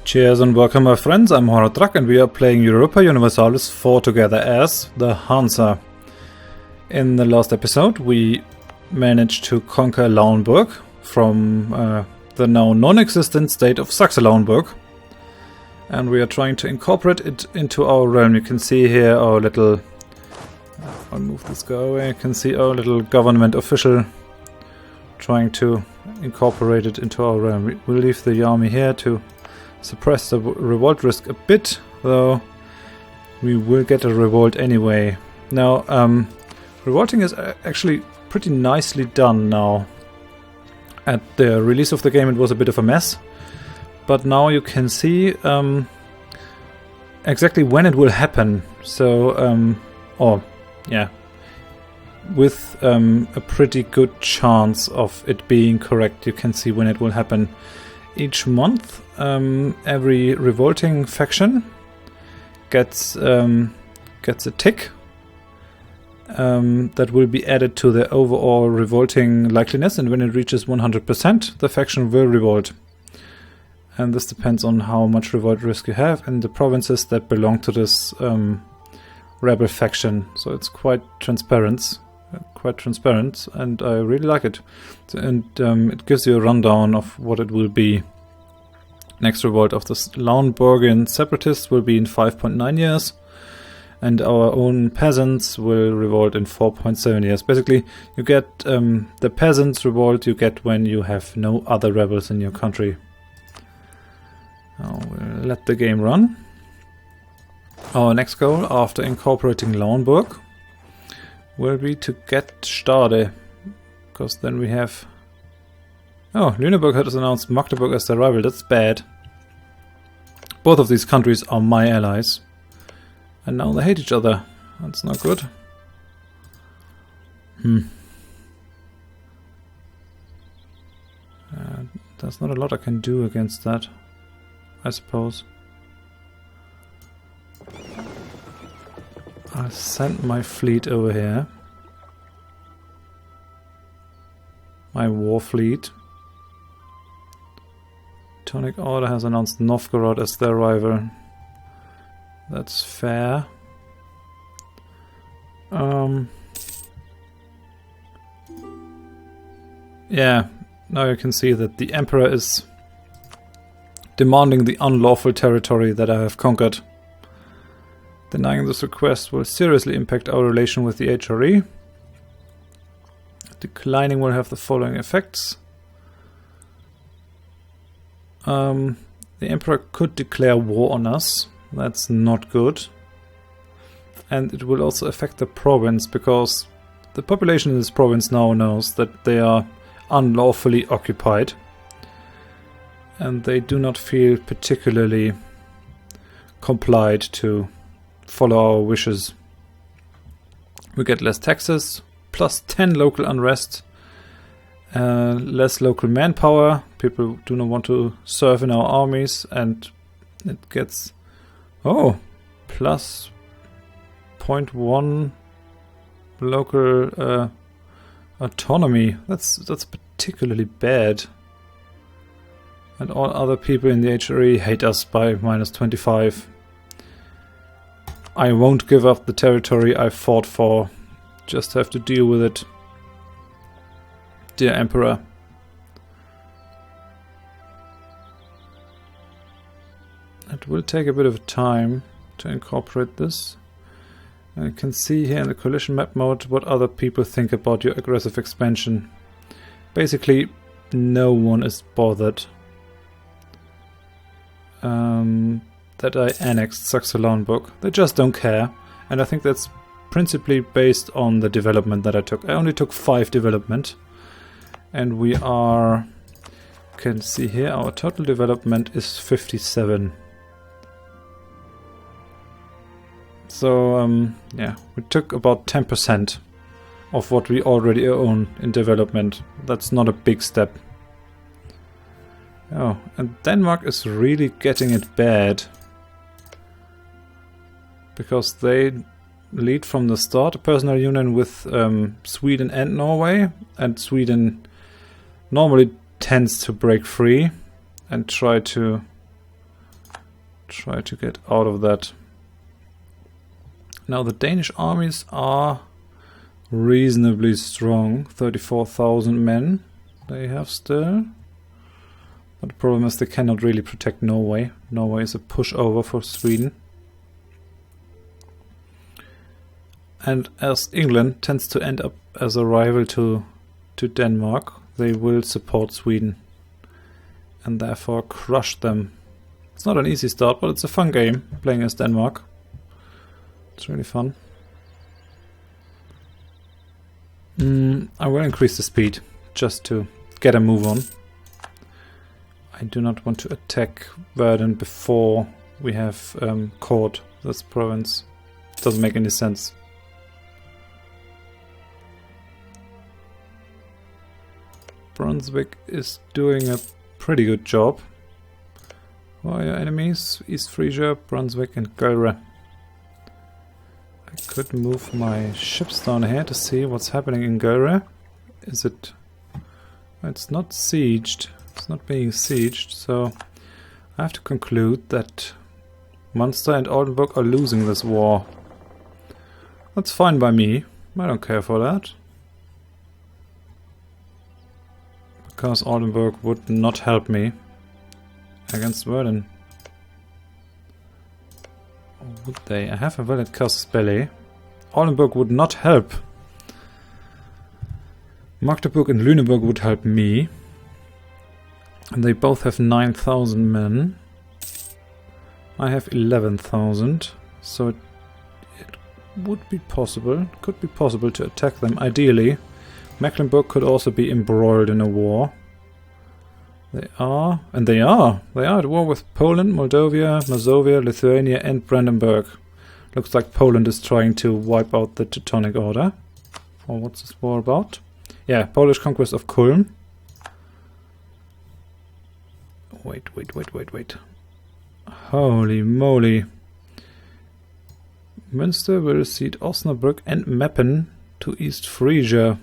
Cheers and welcome my friends, I'm Horodrak and we are playing Europa Universalis 4 together as the Hansa. In the last episode we managed to conquer Lauenburg from the now non-existent state of Saxe-Lauenburg. And we are trying to incorporate it into our realm. You can see here our little... If I move this guy away, you can see our little government official trying to incorporate it into our realm. We'll leave the army here to suppress the revolt risk a bit, though we will get a revolt anyway. Now, revolting is actually pretty nicely done now. At the release of the game it was a bit of a mess, but now you can see exactly when it will happen. So, with a pretty good chance of it being correct, you can see when it will happen. Each month, every revolting faction gets a tick that will be added to the overall revolting likeliness, and when it reaches 100%, the faction will revolt. And this depends on how much revolt risk you have in the provinces that belong to this rebel faction. So it's quite transparent, and I really like it. And it gives you a rundown of what it will be. Next revolt of the Lauenburgian separatists will be in 5.9 years, and our own peasants will revolt in 4.7 years. Basically, you get the peasants revolt you get when you have no other rebels in your country. Now we'll let the game run. Our next goal after incorporating Lauenburg will be to get Stade, because then we have... Oh, Lüneburg has announced Magdeburg as their rival. That's bad. Both of these countries are my allies, and now they hate each other. That's not good. There's not a lot I can do against that, I suppose. I'll send my fleet over here. My war fleet. Teutonic Order has announced Novgorod as their rival. That's fair. Yeah, now you can see that the Emperor is demanding the unlawful territory that I have conquered. Denying this request will seriously impact our relation with the HRE. Declining will have the following effects. The Emperor could declare war on us. That's not good. And it will also affect the province, because the population in this province now knows that they are unlawfully occupied. And they do not feel particularly complied to follow our wishes. We get less taxes, plus 10 local unrest, less local manpower. People do not want to serve in our armies, and it gets plus 0.1 local autonomy. That's particularly bad. And all other people in the HRE hate us by minus 25. I won't give up the territory I fought for. Just have to deal with it. Dear Emperor. It will take a bit of time to incorporate this. And you can see here in the coalition map mode what other people think about your aggressive expansion. Basically, no one is bothered that I annexed Saxe-Lauenburg. They just don't care, and I think that's principally based on the development that I took. I only took 5 development, and we are... You can see here our total development is 57. So, yeah, we took about 10% of what we already own in development. That's not a big step. Oh, and Denmark is really getting it bad, because they lead from the start a personal union with Sweden and Norway, and Sweden normally tends to break free and try to try to get out of that. Now the Danish armies are reasonably strong, 34,000 men they have still. But the problem is they cannot really protect Norway. Norway is a pushover for Sweden. And as England tends to end up as a rival to Denmark, they will support Sweden and therefore crush them. It's not an easy start, but it's a fun game playing as Denmark. It's really fun. I will increase the speed just to get a move on. I do not want to attack Verden before we have caught this province. It doesn't make any sense. Brunswick is doing a pretty good job. Who are your enemies? East Frisia, Brunswick and Gulre. I could move my ships down here to see what's happening in Gulre. Is it... It's not sieged. It's not being sieged, so I have to conclude that Munster and Oldenburg are losing this war. That's fine by me. I don't care for that. Because Oldenburg would not help me against Verden. Or would they? I have a valid casus belli. Oldenburg would not help. Magdeburg and Lüneburg would help me. And they both have 9,000 men. I have 11,000. So it would be possible, could be possible to attack them ideally. Mecklenburg could also be embroiled in a war. They are at war with Poland, Moldavia, Mazovia, Lithuania and Brandenburg. Looks like Poland is trying to wipe out the Teutonic Order. Or what's this war about? Yeah, Polish conquest of Kulm. Wait. Holy moly. Münster will cede Osnabrück and Meppen to East Frisia.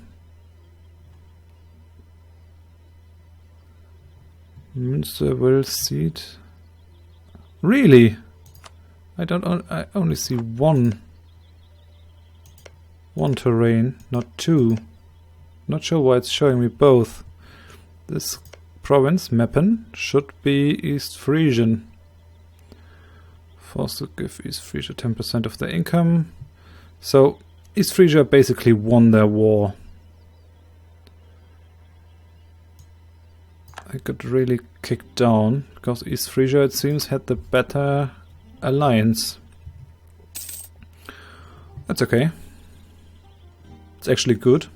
Münster will cede... Really? I only see one terrain, not two. Not sure why it's showing me both. This province, Meppen, should be East Frisian. Forced to give East Frisia 10% of their income. So East Frisia basically won their war. I got really kicked down because East Frisia, it seems, had the better alliance. That's okay. It's actually good.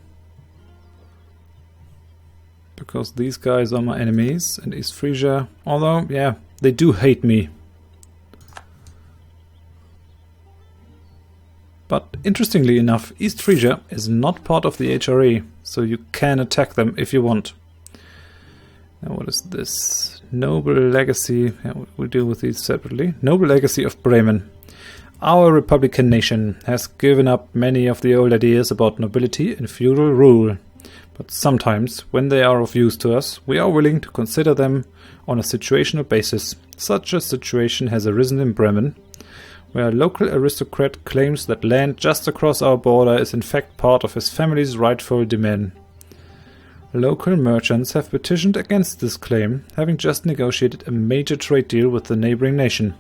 Because these guys are my enemies, and East Frisia, although, yeah, they do hate me. But interestingly enough, East Frisia is not part of the HRE, so you can attack them if you want. Now what is this? Noble Legacy, yeah, we'll deal with these separately. Noble Legacy of Bremen. Our Republican nation has given up many of the old ideas about nobility and feudal rule. But sometimes, when they are of use to us, we are willing to consider them on a situational basis. Such a situation has arisen in Bremen, where a local aristocrat claims that land just across our border is in fact part of his family's rightful domain. Local merchants have petitioned against this claim, having just negotiated a major trade deal with the neighboring nation.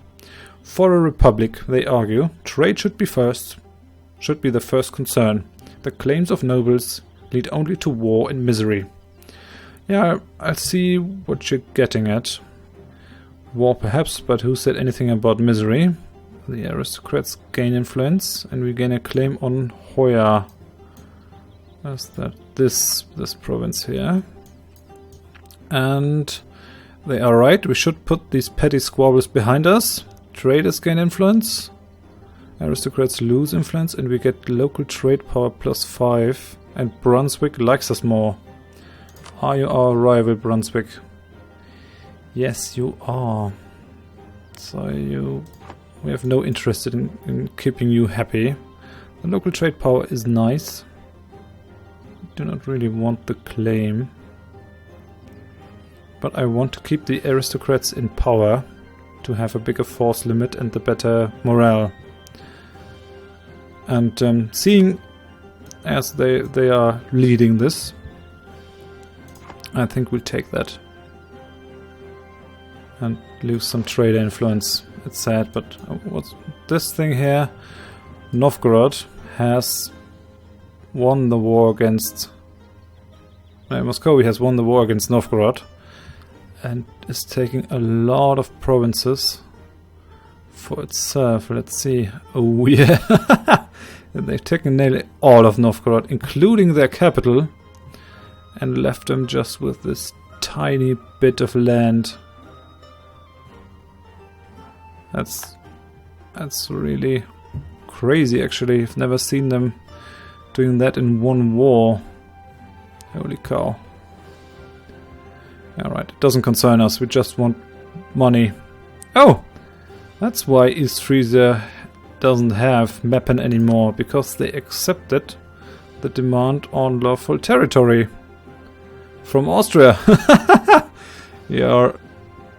For a republic, they argue, trade should be the first concern. The claims of nobles lead only to war and misery. Yeah, I see what you're getting at. War perhaps, but who said anything about misery? The aristocrats gain influence, and we gain a claim on Hoya. That's that this province here. And they are right, we should put these petty squabbles behind us. Traders gain influence. Aristocrats lose influence, and we get local trade power +5. And Brunswick likes us more. Are you our rival, Brunswick? Yes, you are. So we have no interest in keeping you happy. The local trade power is nice. Do not really want the claim. But I want to keep the aristocrats in power. to have a bigger force limit and the better morale. And seeing as they are leading this, I think we'll take that. And lose some trader influence. It's sad, but what's this thing here? Novgorod has won the war against... Moscow has won the war against Novgorod and is taking a lot of provinces for itself. Let's see. Oh yeah! They've taken nearly all of Novgorod, including their capital, and left them just with this tiny bit of land. That's really crazy, actually. I've never seen them doing that in one war. Holy cow. Alright, it doesn't concern us, we just want money. Oh! That's why East Frisia doesn't have Meppen anymore, because they accepted the demand on lawful territory from Austria. You're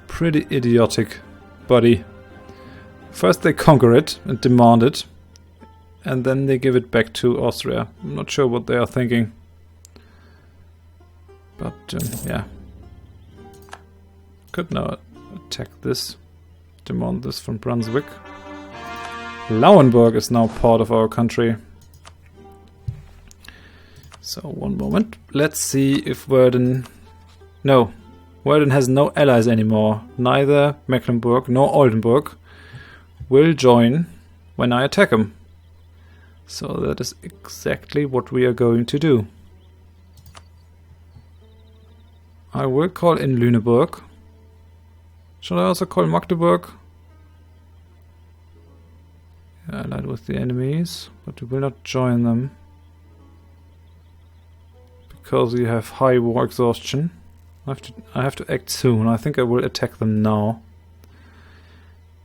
pretty idiotic, buddy. First they conquer it and demand it, and then they give it back to Austria. I'm not sure what they are thinking. But, yeah. Could now attack this, demand this from Brunswick. Lauenburg is now part of our country. So, one moment. Let's see if Werden... No, Werden has no allies anymore. Neither Mecklenburg nor Oldenburg will join when I attack him. So that is exactly what we are going to do. I will call in Lüneburg. Shall I also call Magdeburg? Yeah, allied with the enemies, but we will not join them. Because we have high war exhaustion. I have to act soon. I think I will attack them now.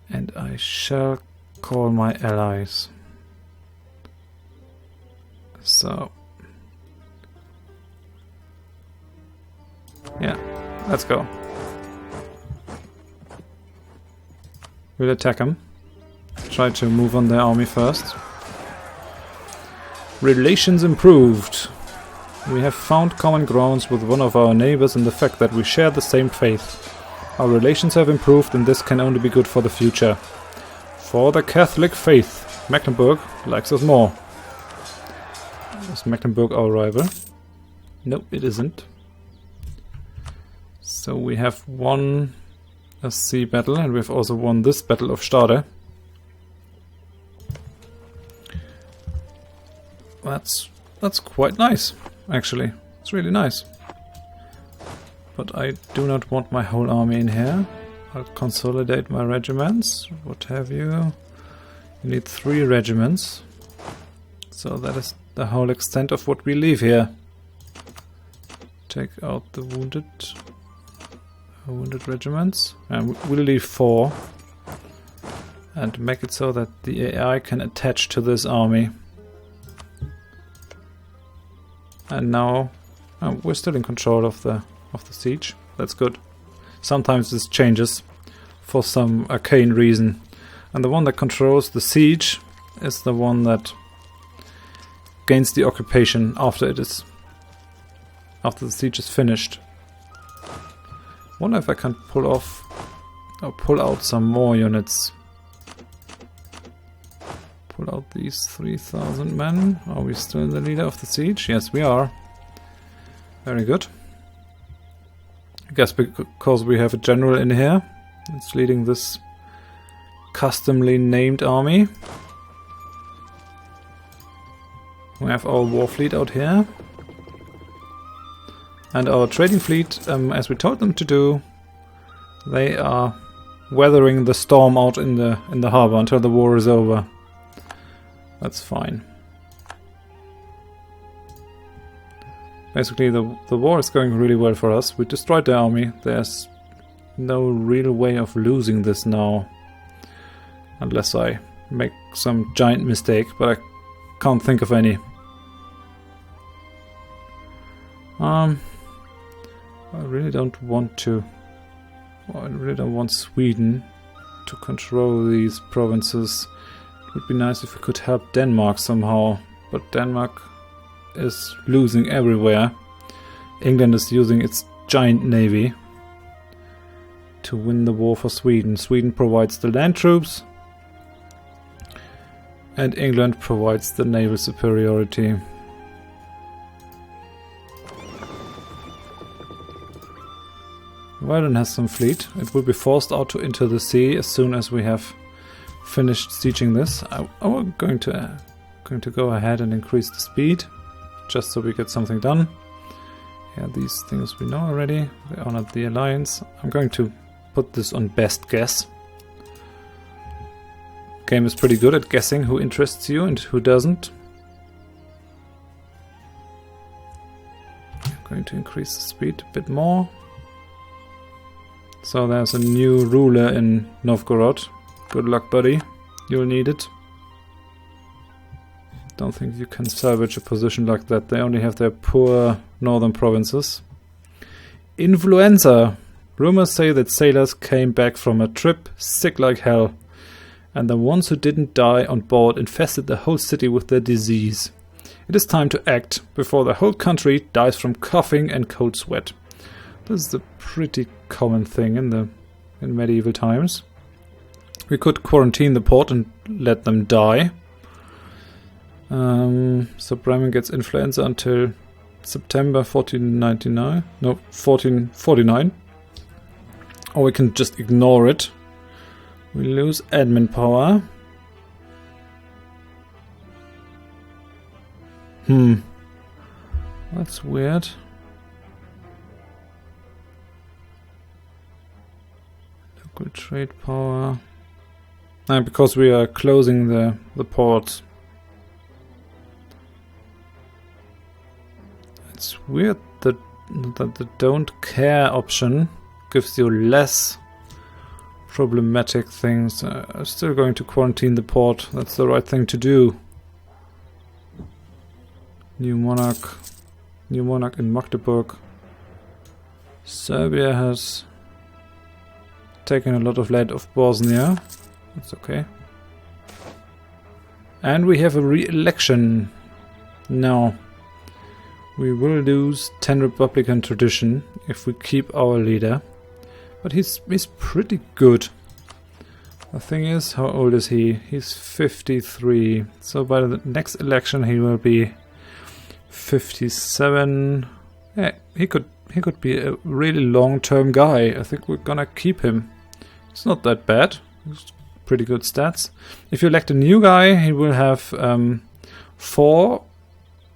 And I shall call my allies. So. Yeah, let's go. We'll attack them. Try to move on their army first. Relations improved. We have found common grounds with one of our neighbors in the fact that we share the same faith. Our relations have improved, and this can only be good for the future. For the Catholic faith, Mecklenburg likes us more. Is Mecklenburg our rival? No, it isn't. So we have won a sea battle, and we've also won this battle of Stade. That's quite nice, actually. It's really nice. But I do not want my whole army in here. I'll consolidate my regiments, what have you. You need 3 regiments. So that is the whole extent of what we leave here. Take out the wounded regiments. And we'll leave 4. And make it so that the AI can attach to this army. And now we're still in control of the siege. That's good. Sometimes this changes for some arcane reason. And the one that controls the siege is the one that gains the occupation after the siege is finished. Wonder if I can pull out some more units. Pull out these 3,000 men. Are we still the leader of the siege? Yes, we are. Very good. I guess because we have a general in here that's leading this customly named army. We have our war fleet out here. And our trading fleet, as we told them to do, they are weathering the storm out in the harbor until the war is over. That's fine. Basically, the war is going really well for us. We destroyed their army. There's no real way of losing this now. Unless I make some giant mistake, but I can't think of any. I really don't want to... I really don't want Sweden to control these provinces. It would be nice if we could help Denmark somehow, but Denmark is losing everywhere. England is using its giant navy to win the war for Sweden. Sweden provides the land troops, and England provides the naval superiority. Ireland has some fleet. It will be forced out into the sea as soon as we have finished sieging this. I'm going to go ahead and increase the speed, just so we get something done. Yeah, these things we know already. They honored the alliance. I'm going to put this on best guess. Game is pretty good at guessing who interests you and who doesn't. I'm going to increase the speed a bit more. So there's a new ruler in Novgorod. Good luck, buddy. You'll need it. Don't think you can salvage a position like that. They only have their poor northern provinces. Influenza. Rumors say that sailors came back from a trip sick like hell, and the ones who didn't die on board infested the whole city with their disease. It is time to act before the whole country dies from coughing and cold sweat. This is a pretty common thing in medieval times. We could quarantine the port and let them die. So Bremen gets influenza until September 1499. No, 1449. Or we can just ignore it. We lose admin power. That's weird. Local trade power. And because we are closing the ports. It's weird that the don't care option gives you less problematic things. I'm still going to quarantine the port. That's the right thing to do. New monarch in Magdeburg. Serbia has taken a lot of land of Bosnia. That's okay. And we have a re-election. Now, we will lose 10 Republican tradition if we keep our leader. But he's pretty good. The thing is, how old is he? He's 53. So by the next election he will be 57. Yeah, he could be a really long-term guy. I think we're gonna keep him. It's not that bad. It's pretty good stats. If you elect a new guy, he will have 4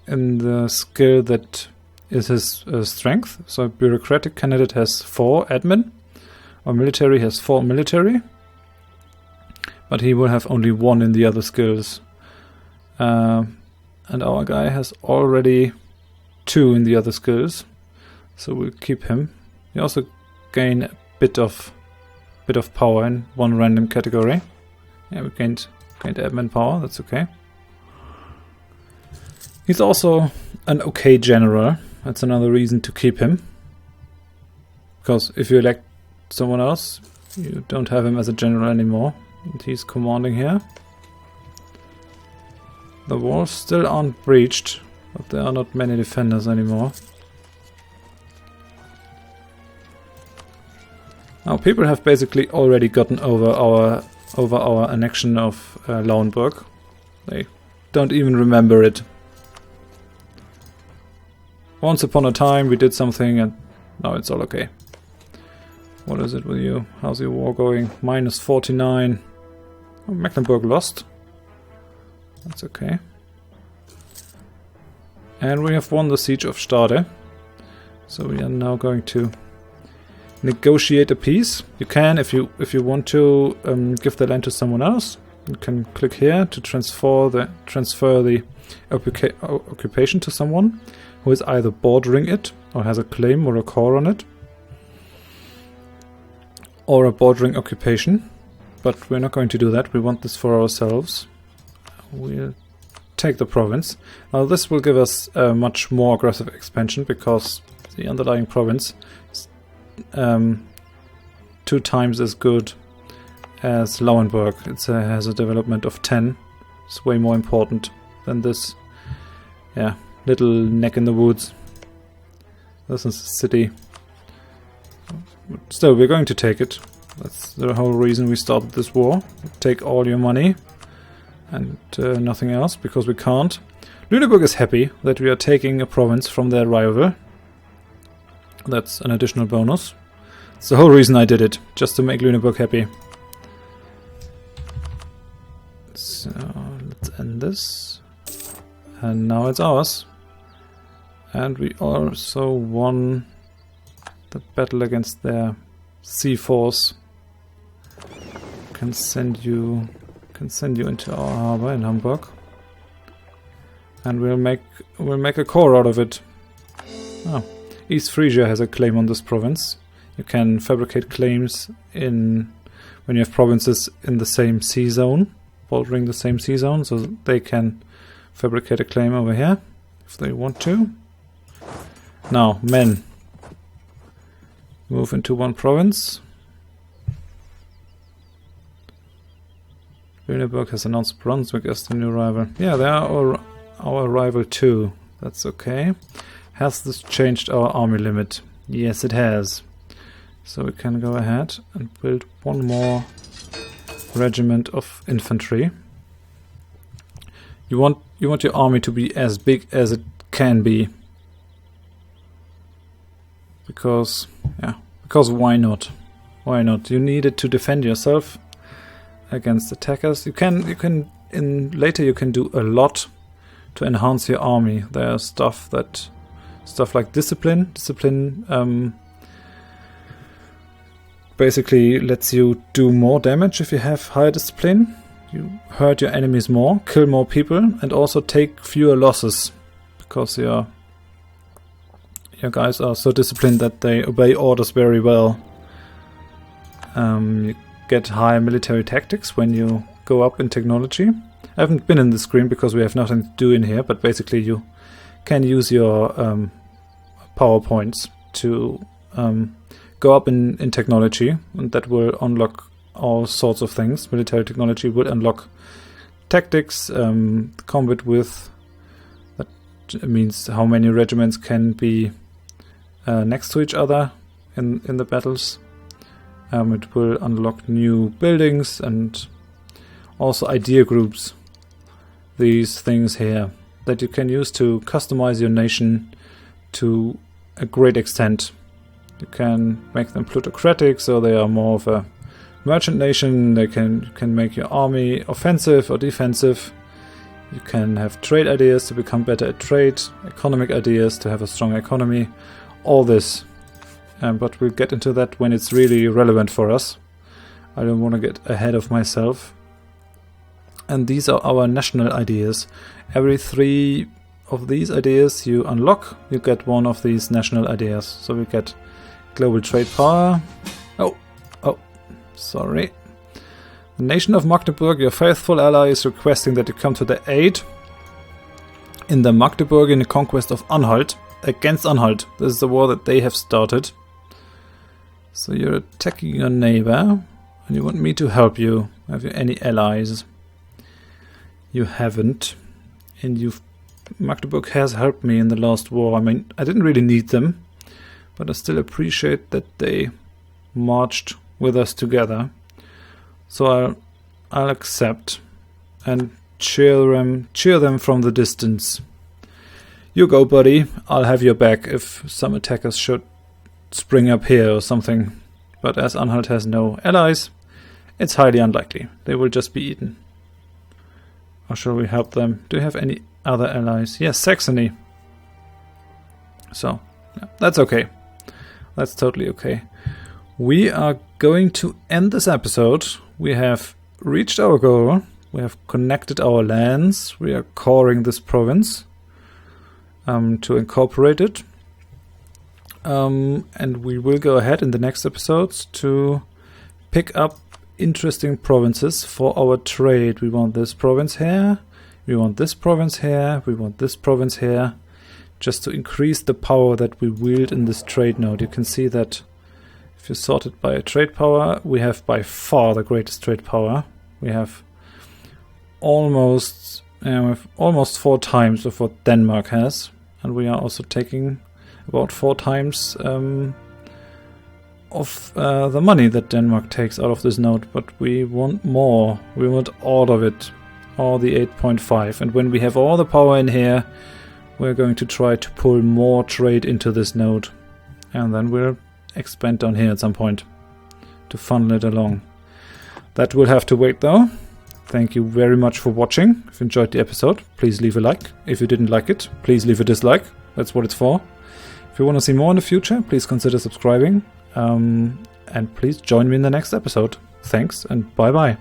in the skill that is his strength. So bureaucratic candidate has 4 admin, or military has 4 military, but he will have only 1 in the other skills. And our guy has already 2 in the other skills, so we'll keep him. We also gain a bit of power in 1 random category. Yeah, we gained admin power. That's okay. He's also an okay general. That's another reason to keep him. Because if you elect someone else, you don't have him as a general anymore. And he's commanding here. The walls still aren't breached, but there are not many defenders anymore. Now people have basically already gotten over our annexion of Lauenburg. They don't even remember it. Once upon a time we did something and now it's all okay. What is it with you? How's your war going? Minus 49. Oh, Mecklenburg lost. That's okay. And we have won the siege of Stade. So we are now going to negotiate a peace. You can, if you want to, give the land to someone else. You can click here to transfer the occupation to someone who is either bordering it or has a claim or a core on it, or a bordering occupation. But we're not going to do that. We want this for ourselves. We'll take the province. Now this will give us a much more aggressive expansion because the underlying province is 2 times as good as Lauenburg. It has a development of 10. It's way more important than this, yeah, little neck in the woods. This is a city. Still, we're going to take it. That's the whole reason we started this war. Take all your money and nothing else, because we can't. Lüneburg is happy that we are taking a province from their rival. That's an additional bonus. It's the whole reason I did it, just to make Lüneburg happy. So, let's end this. And now it's ours. And we also won the battle against their sea force. Can send you into our harbor in Hamburg. And we'll make a core out of it. Oh, East Frisia has a claim on this province. You can fabricate claims when you have provinces in the same sea zone, bordering the same sea zone, so they can fabricate a claim over here if they want to. Now, men. Move into one province. Lüneburg has announced Brunswick as the new rival. Yeah, they are our rival too. That's okay. Has this changed our army limit? Yes, it has. So we can go ahead and build one more regiment of infantry. You want your army to be as big as it can be. Because why not? Why not? You need it to defend yourself against attackers. You can later you can do a lot to enhance your army. There's stuff like discipline. Discipline basically lets you do more damage if you have higher discipline. You hurt your enemies more, kill more people, and also take fewer losses because your guys are so disciplined that they obey orders very well. You get higher military tactics when you go up in technology. I haven't been in the screen because we have nothing to do in here, but basically you can use your PowerPoints to go up in technology, and that will unlock all sorts of things. Military technology will unlock tactics, combat with. That means how many regiments can be next to each other in the battles. It will unlock new buildings and also idea groups. These things here that you can use to customize your nation to a great extent. You can make them plutocratic, so they are more of a merchant nation. They can make your army offensive or defensive. You can have trade ideas to become better at trade, economic ideas to have a strong economy. All this. But we'll get into that when it's really relevant for us. I don't want to get ahead of myself. And these are our national ideas. Every 3 of these ideas you unlock, you get one of these national ideas. So we get global trade power. Oh, sorry. The nation of Magdeburg, your faithful ally, is requesting that you come to their aid in the Magdeburgian conquest of Anhalt. Against Anhalt. This is the war that they have started. So you're attacking your neighbor, and you want me to help you. Have you any allies? You haven't. And Magdeburg has helped me in the last war. I mean, I didn't really need them, but I still appreciate that they marched with us together. So I'll accept and cheer them from the distance. You go, buddy. I'll have your back if some attackers should spring up here or something. But as Anhalt has no allies, it's highly unlikely. They will just be eaten. Or shall we help them? Do you have any other allies? Yes, Saxony. So, yeah, that's okay. That's totally okay. We are going to end this episode. We have reached our goal. We have connected our lands. We are coring this province to incorporate it. And we will go ahead in the next episodes to pick up interesting provinces for our trade. We want this province here. We want this province here. We want this province here. Just to increase the power that we wield in this trade node. You can see that If you sort it by trade power, we have by far the greatest trade power. We have almost 4 times of what Denmark has, and we are also taking about 4 times of the money that Denmark takes out of this node, but we want more. We want all of it, all the 8.5, and when we have all the power in here, we're going to try to pull more trade into this node, and then we'll expand down here at some point to funnel it along. That will have to wait though. Thank you very much for watching. If you enjoyed the episode, please leave a like. If you didn't like it, please leave a dislike. That's what it's for. If you want to see more in the future, please consider subscribing. And please join me in the next episode. Thanks and bye bye.